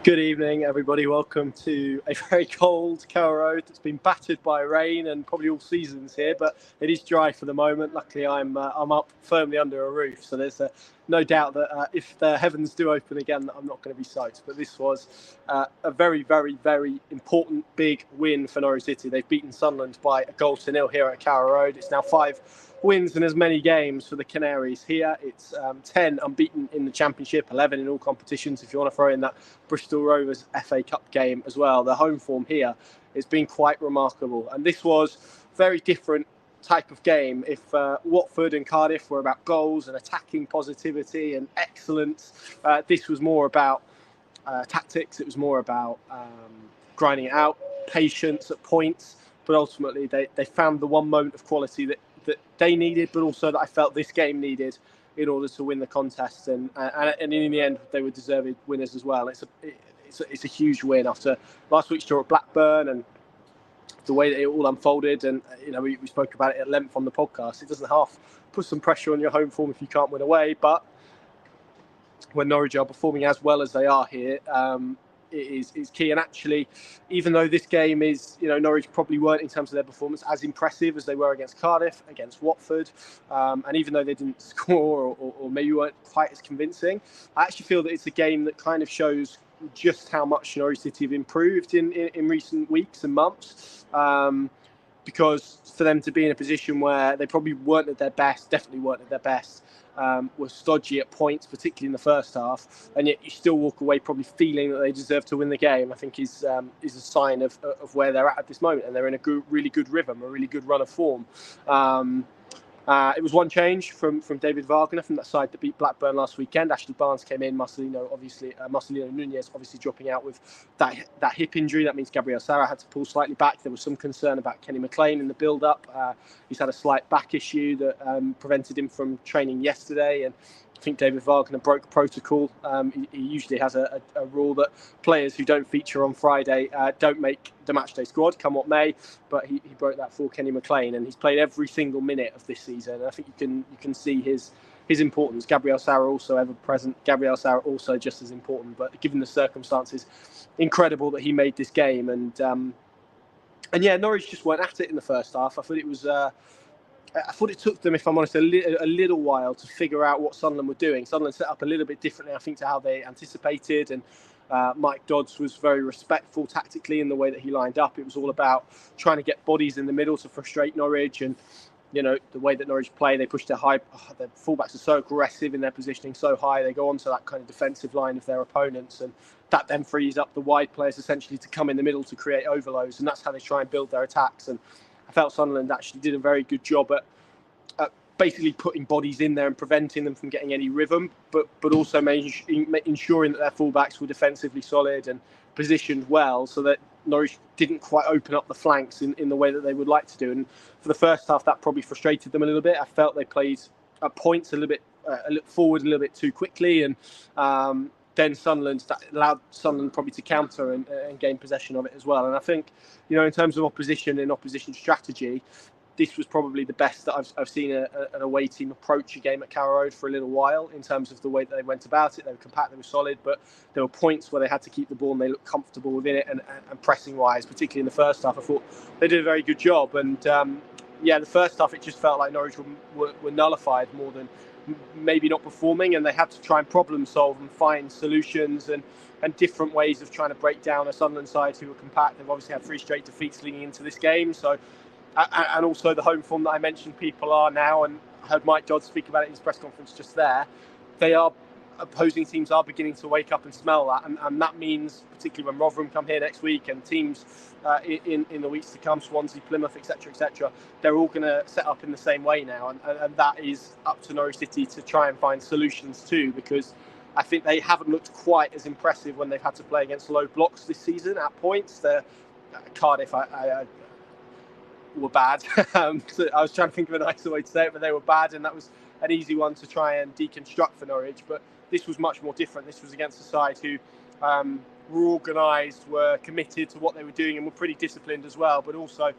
Good evening, everybody. Welcome to a very cold Carrow Road that's been battered by rain and probably all seasons here, but it is dry for the moment. Luckily, I'm up firmly under a roof, so there's no doubt that if the heavens do open again, that I'm not going to be soaked. But this was a very, very, very important big win for Norwich City. They've beaten Sunderland by 1-0 here at Carrow Road. It's now 5 wins in as many games for the Canaries here. It's 10 unbeaten in the Championship, 11 in all competitions. If you want to throw in that Bristol Rovers FA Cup game as well, the home form here has been quite remarkable. And this was very different type of game. If Watford and Cardiff were about goals and attacking positivity and excellence, this was more about tactics. It was more about grinding it out, patience at points. But ultimately, they found the one moment of quality that they needed, but also that I felt this game needed in order to win the contest. And in the end, they were deserved winners as well. It's a huge win after last week's draw at Blackburn and the way that it all unfolded. And we spoke about it at length on the podcast. It doesn't half put some pressure on your home form if you can't win away, but when Norwich are performing as well as they are here, it is key. And actually, even though this game is, Norwich probably weren't in terms of their performance as impressive as they were against Cardiff, against Watford, and even though they didn't score or maybe weren't quite as convincing, I actually feel that it's a game that kind of shows just how much Norwich City have improved in recent weeks and months. Because for them to be in a position where they probably weren't at their best, definitely weren't at their best, were stodgy at points, particularly in the first half, and yet you still walk away probably feeling that they deserve to win the game, I think is a sign of where they're at this moment, and they're in a really good rhythm, a really good run of form. It was one change from David Wagner from that side that beat Blackburn last weekend. Ashley Barnes came in. Marcelino Nunez obviously dropping out with that hip injury. That means Gabriel Sara had to pull slightly back. There was some concern about Kenny McLean in the build-up. He's had a slight back issue that prevented him from training yesterday, and I think David Wagner broke protocol. He usually has a rule that players who don't feature on Friday don't make the matchday squad, come what may. But he broke that for Kenny McLean, and he's played every single minute of this season. And I think you can see his importance. Gabriel Sara also ever present. Gabriel Sara also just as important. But given the circumstances, incredible that he made this game. And yeah, Norwich just weren't at it in the first half. I thought it took them, if I'm honest, a little while to figure out what Sunderland were doing. Sunderland set up a little bit differently, I think, to how they anticipated. And Mike Dodds was very respectful tactically in the way that he lined up. It was all about trying to get bodies in the middle to frustrate Norwich. And, the way that Norwich play, they push their fullbacks are so aggressive in their positioning, so high. They go onto that kind of defensive line of their opponents. And that then frees up the wide players essentially to come in the middle to create overloads. And that's how they try and build their attacks. And I felt Sunderland actually did a very good job at basically putting bodies in there and preventing them from getting any rhythm, but also ensuring that their fullbacks were defensively solid and positioned well, so that Norwich didn't quite open up the flanks in the way that they would like to do. And for the first half, that probably frustrated them a little bit. I felt they played at points a little bit forward a little bit too quickly, and then that allowed Sunderland probably to counter and gain possession of it as well. And I think, in terms of opposition and opposition strategy, this was probably the best that I've seen an away team approach a game at Carrow Road for a little while, in terms of the way that they went about it. They were compact, they were solid, but there were points where they had to keep the ball and they looked comfortable within it. And pressing-wise, particularly in the first half, I thought they did a very good job. And the first half, it just felt like Norwich were nullified more than maybe not performing, and they had to try and problem solve and find solutions and different ways of trying to break down a Sunderland side who were compact. They've obviously had 3 straight defeats leading into this game, so and also the home form that I mentioned people are now, and I heard Mike Dodds speak about it in his press conference just there. Opposing teams are beginning to wake up and smell that, and that means, particularly when Rotherham come here next week and teams in the weeks to come, Swansea, Plymouth, etc., they're all going to set up in the same way now, and that is up to Norwich City to try and find solutions too, because I think they haven't looked quite as impressive when they've had to play against low blocks this season at points. Cardiff, were bad. So I was trying to think of a nicer way to say it, but they were bad, and that was an easy one to try and deconstruct for Norwich. But this was much more different. This was against a side who were organised, were committed to what they were doing, and were pretty disciplined as well, but also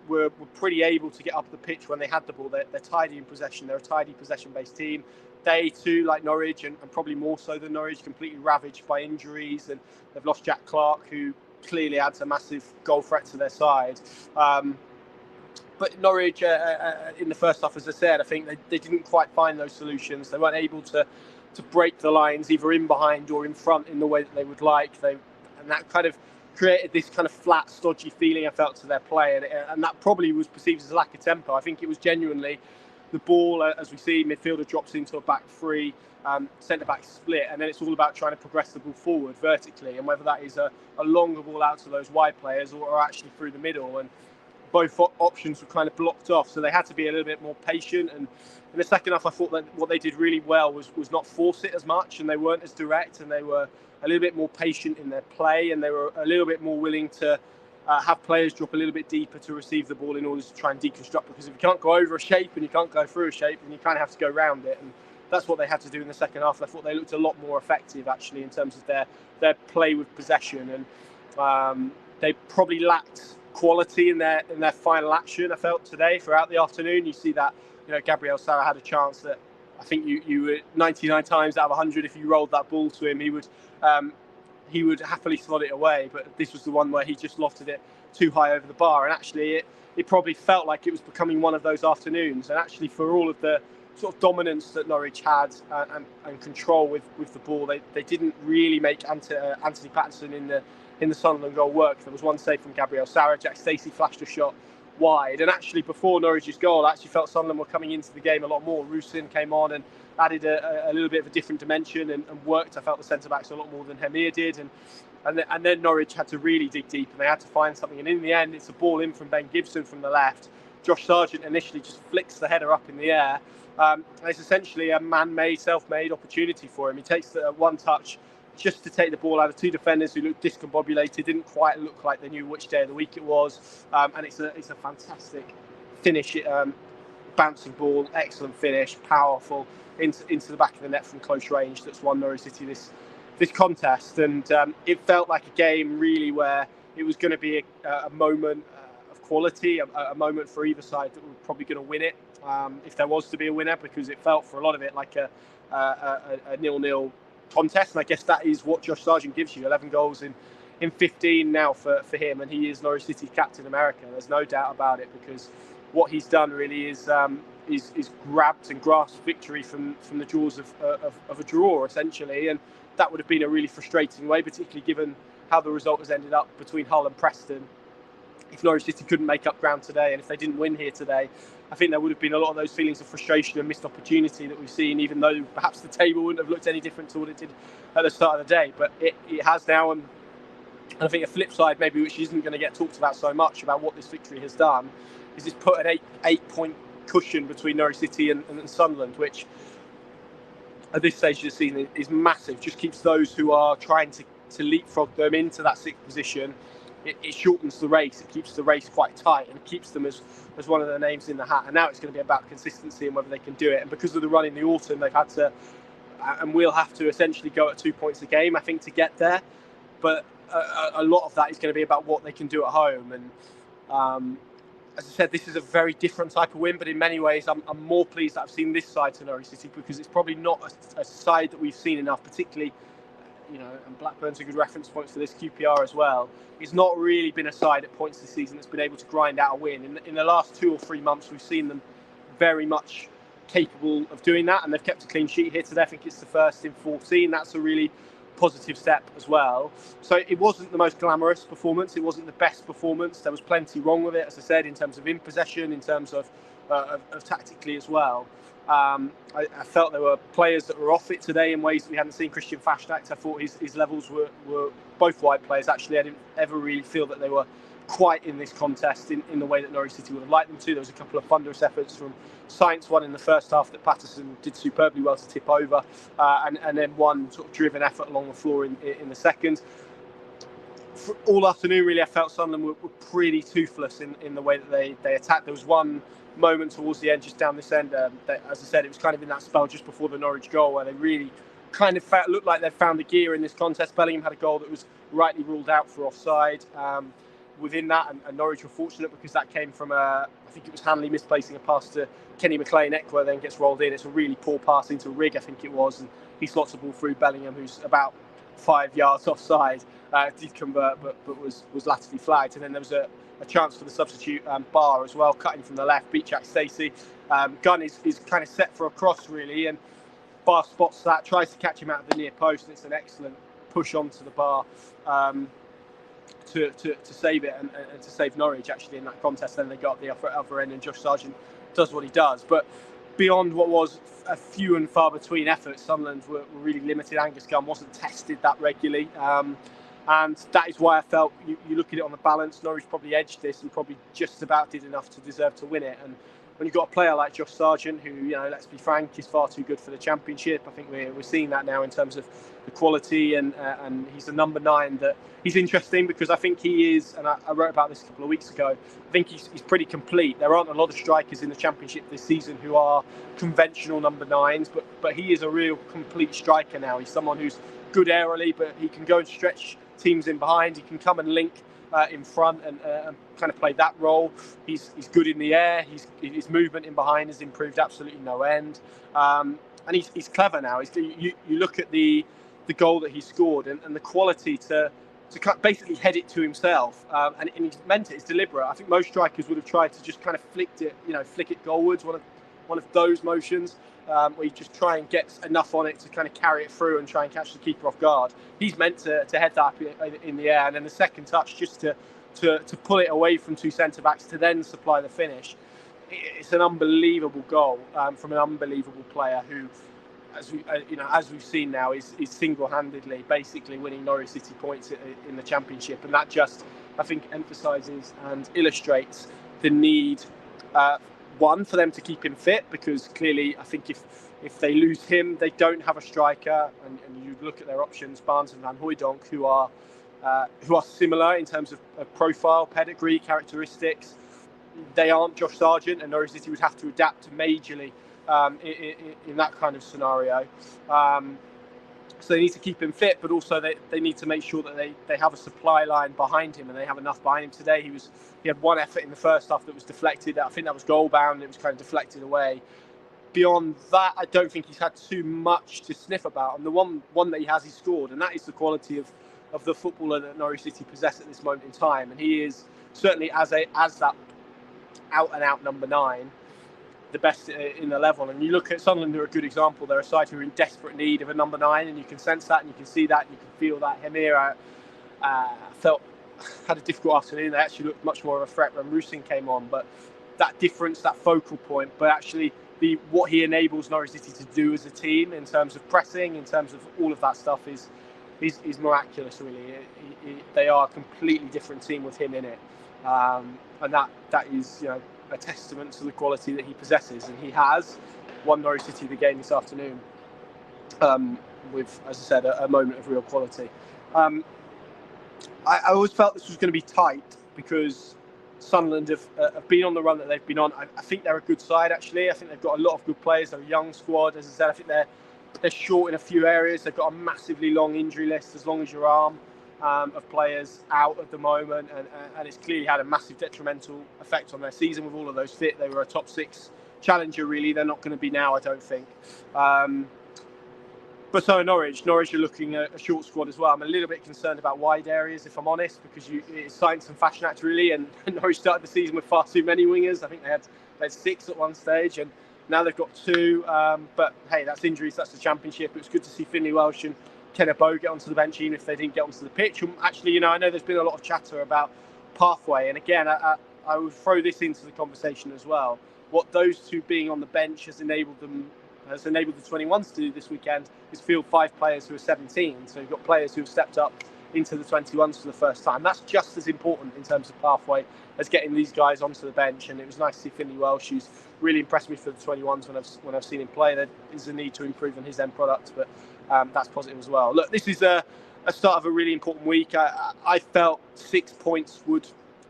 were pretty able to get up the pitch when they had the ball. They're tidy in possession. They're a tidy possession-based team. they too, like Norwich, and probably more so than Norwich, completely ravaged by injuries, and they've lost Jack Clarke, who clearly adds a massive goal threat to their side. But Norwich, in the first half, as I said, I think they didn't quite find those solutions. They weren't able to break the lines either in behind or in front in the way that they would like. And that kind of created this kind of flat, stodgy feeling I felt to their play, and that probably was perceived as a lack of tempo. I think it was genuinely the ball, as we see, midfielder drops into a back three, centre-back split, and then it's all about trying to progress the ball forward vertically, and whether that is a longer ball out to those wide players or actually through the middle. And both options were kind of blocked off, so they had to be a little bit more patient. And in the second half, I thought that what they did really well was not force it as much, and they weren't as direct, and they were a little bit more patient in their play, and they were a little bit more willing to have players drop a little bit deeper to receive the ball in order to try and deconstruct, because if you can't go over a shape and you can't go through a shape, then you kind of have to go around it. And that's what they had to do in the second half. I thought they looked a lot more effective, actually, in terms of their play with possession, and they probably lacked quality in their final action. I felt today throughout the afternoon. You see that, Gabriel Sara had a chance that I think you were 99 times out of 100, if you rolled that ball to him, he would happily slot it away. But this was the one where he just lofted it too high over the bar, and actually it probably felt like it was becoming one of those afternoons. And actually, for all of the sort of dominance that Norwich had and control with the ball, they didn't really make Anthony Patterson in the Sunderland goal work. There was one save from Gabriel Sara. Jack Stacey flashed a shot wide, and actually before Norwich's goal, I actually felt Sunderland were coming into the game a lot more. Rusin came on and added a little bit of a different dimension and worked. I felt the centre-backs a lot more than Hemir did, and then Norwich had to really dig deep, and they had to find something, and in the end it's a ball in from Ben Gibson from the left. Josh Sargent initially just flicks the header up in the air, and it's essentially a man-made, self-made opportunity for him. He takes the one touch just to take the ball out of two defenders who looked discombobulated, didn't quite look like they knew which day of the week it was, and it's a fantastic finish, bouncing ball, excellent finish, powerful into the back of the net from close range. That's won Norwich City this contest, and it felt like a game really where it was going to be a moment of quality, a moment for either side that were probably going to win it, if there was to be a winner, because it felt for a lot of it like a 0-0 contest. And I guess that is what Josh Sargent gives you. 11 goals in 15 now for him, and he is Norwich City's Captain America. There's no doubt about it, because what he's done really is grabbed and grasped victory from the jaws of a draw, essentially. And that would have been a really frustrating way, particularly given how the result has ended up between Hull and Preston. If Norwich City couldn't make up ground today, and if they didn't win here today, I think there would have been a lot of those feelings of frustration and missed opportunity that we've seen, even though perhaps the table wouldn't have looked any different to what it did at the start of the day. But it has now, and I think a flip side, maybe, which isn't going to get talked about so much about what this victory has done, is it's put an eight-point cushion between Norwich City and Sunderland, which at this stage of the season is massive. Just keeps those who are trying to leapfrog them into that sixth position. It shortens the race. It keeps the race quite tight and keeps them as one of the names in the hat. And now it's going to be about consistency and whether they can do it. And because of the run in the autumn, they've had to, and we'll have to essentially go at 2 points a game, I think, to get there. But a lot of that is going to be about what they can do at home. And as I said, this is a very different type of win. But in many ways, I'm more pleased that I've seen this side to Norwich City, because it's probably not a side that we've seen enough, particularly, and Blackburn's a good reference point for this, QPR as well. It's not really been a side at points this season that's been able to grind out a win. In the last 2 or 3 months, we've seen them very much capable of doing that, and they've kept a clean sheet here today. I think it's the first in 14. That's a really positive step as well. So it wasn't the most glamorous performance. It wasn't the best performance. There was plenty wrong with it, as I said, in terms of in possession, in terms of tactically as well. I felt there were players that were off it today in ways that we hadn't seen. Christian Fastak, I thought his levels were both wide players. Actually, I didn't ever really feel that they were quite in this contest in the way that Norwich City would have liked them to. There was a couple of thunderous efforts from Sainz, one in the first half that Patterson did superbly well to tip over, and then one sort of driven effort along the floor in the second. For all afternoon, really, I felt Sunderland were pretty toothless in the way that they attacked. There was one moment towards the end, just down this end, that, as I said, it was kind of in that spell just before the Norwich goal where they really kind of looked like they'd found the gear in this contest. Bellingham had a goal that was rightly ruled out for offside. within that, and Norwich were fortunate because that came from I think it was Hanley misplacing a pass to Kenny McLean-Eckwer, then gets rolled in. It's a really poor pass into Rigg, I think it was, and he slots the ball through Bellingham, who's about 5 yards offside. Did convert, but was latterly flagged. And then there was a chance for the substitute Barr as well, cutting from the left, beat Jack Stacey. Gunn is kind of set for a cross, really, and Barr spots that, tries to catch him out of the near post, and it's an excellent push onto the bar to save it and to save Norwich, actually, in that contest. Then they got the other end, and Josh Sargent does what he does. But beyond what was a few and far between efforts, Sunderland were really limited. Angus Gunn wasn't tested that regularly. And that is why I felt you look at it on the balance, Norwich probably edged this and probably just about did enough to deserve to win it. And when you've got a player like Josh Sargent, who, let's be frank, is far too good for the Championship, I think we're seeing that now in terms of the quality, and he's the number 9. That he's interesting because I think he is, and I wrote about this a couple of weeks ago, I think he's pretty complete. There aren't a lot of strikers in the Championship this season who are conventional number 9s, but he is a real complete striker now. He's someone who's good aerially, but he can go and stretch teams in behind. He can come and link in front and kind of play that role. He's good in the air. His movement in behind has improved absolutely no end. And he's clever now. You look at the goal that he scored and the quality to basically head it to himself. And he's meant it. It's deliberate. I think most strikers would have tried to just kind of flick it goalwards. One of those motions. Where you just try and get enough on it to kind of carry it through and try and catch the keeper off guard. He's meant to head that up in the air, and then the second touch just to pull it away from 2 centre-backs to then supply the finish. It's an unbelievable goal from an unbelievable player who, as we've seen now, is single-handedly basically winning Norwich City points in the Championship, and that just, I think, emphasises and illustrates the need. One, for them to keep him fit, because clearly I think if they lose him, they don't have a striker, and you look at their options, Barnes and Van Hooijdonk, who are similar in terms of profile, pedigree, characteristics. They aren't Josh Sargent, and Norwich City would have to adapt majorly in that kind of scenario. So they need to keep him fit, but also they need to make sure that they have a supply line behind him, and they have enough behind him. Today he had one effort in the first half that was deflected. I think that was goal bound. It was kind of deflected away. Beyond that, I don't think he's had too much to sniff about. And the one that he has, he scored, and that is the quality of the footballer that Norwich City possess at this moment in time. And he is certainly as that out and out number 9. The best in the level. And you look at Sunderland, they're a good example. They're a side who are in desperate need of a number 9, and you can sense that, and you can see that, and you can feel that. Hemir had a difficult afternoon. They actually looked much more of a threat when Rusyn came on, but that difference, that focal point, but actually what he enables Norwich City to do as a team in terms of pressing, in terms of all of that stuff is miraculous, really. They are a completely different team with him in it, and that is, a testament to the quality that he possesses, and he has won Norwich City the game this afternoon with, as I said, a moment of real quality. I always felt this was going to be tight because Sunderland have been on the run that they've been on. I think they're a good side, actually. I think they've got a lot of good players. They're a young squad. As I said, I think they're short in a few areas. They've got a massively long injury list, as long as your arm, of players out at the moment, and it's clearly had a massive detrimental effect on their season. With all of those fit, they were a top 6 challenger, really. They're not going to be now, I don't think. But so Norwich are looking at a short squad as well. I'm a little bit concerned about wide areas, if I'm honest, because it's science and fashion act, really, and Norwich started the season with far too many wingers. I think they had 6 at one stage, and now they've got 2. But hey, that's injuries, that's the Championship. It was good to see Finlay Welsh and Kenneth Bow get onto the bench, even if they didn't get onto the pitch. And actually, I know there's been a lot of chatter about pathway, and again, I would throw this into the conversation as well. What those 2 being on the bench has enabled the 21s to do this weekend is field 5 players who are 17. So you've got players who have stepped up into the 21s for the first time. That's just as important in terms of pathway as getting these guys onto the bench. And it was nice to see Finlay Welsh, who's really impressed me for the 21s when I've seen him play. There is a need to improve on his end product, but that's positive as well. Look, this is a start of a really important week. I felt 6 points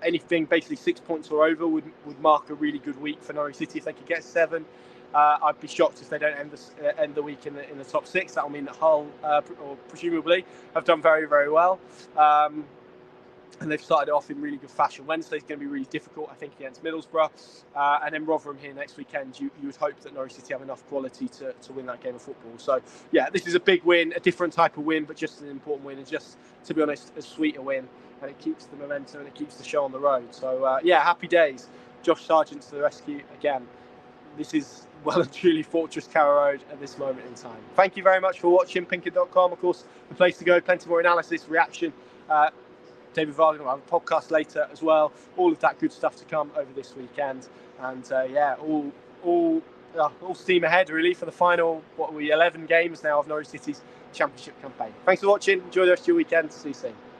basically 6 points or over would mark a really good week for Norwich City. If they could get 7, I'd be shocked if they don't end the week in the top 6. That'll mean that Hull, or presumably, have done very, very well. and they've started off in really good fashion. Wednesday's going to be really difficult, I think, against Middlesbrough. And then Rotherham here next weekend. You would hope that Norwich City have enough quality to win that game of football. So, yeah, this is a big win, a different type of win, but just an important win. And just, to be honest, a sweet a win. And it keeps the momentum and it keeps the show on the road. So, yeah, happy days. Josh Sargent to the rescue again. This is well and truly Fortress Carrow Road at this moment in time. Thank you very much for watching. Pinkett.com, of course, the place to go. Plenty more analysis, reaction. David Vargan will have a podcast later as well. All of that good stuff to come over this weekend. And yeah, all steam ahead really for the final, 11 games now of Norwich City's Championship campaign. Thanks for watching. Enjoy the rest of your weekend. See you soon.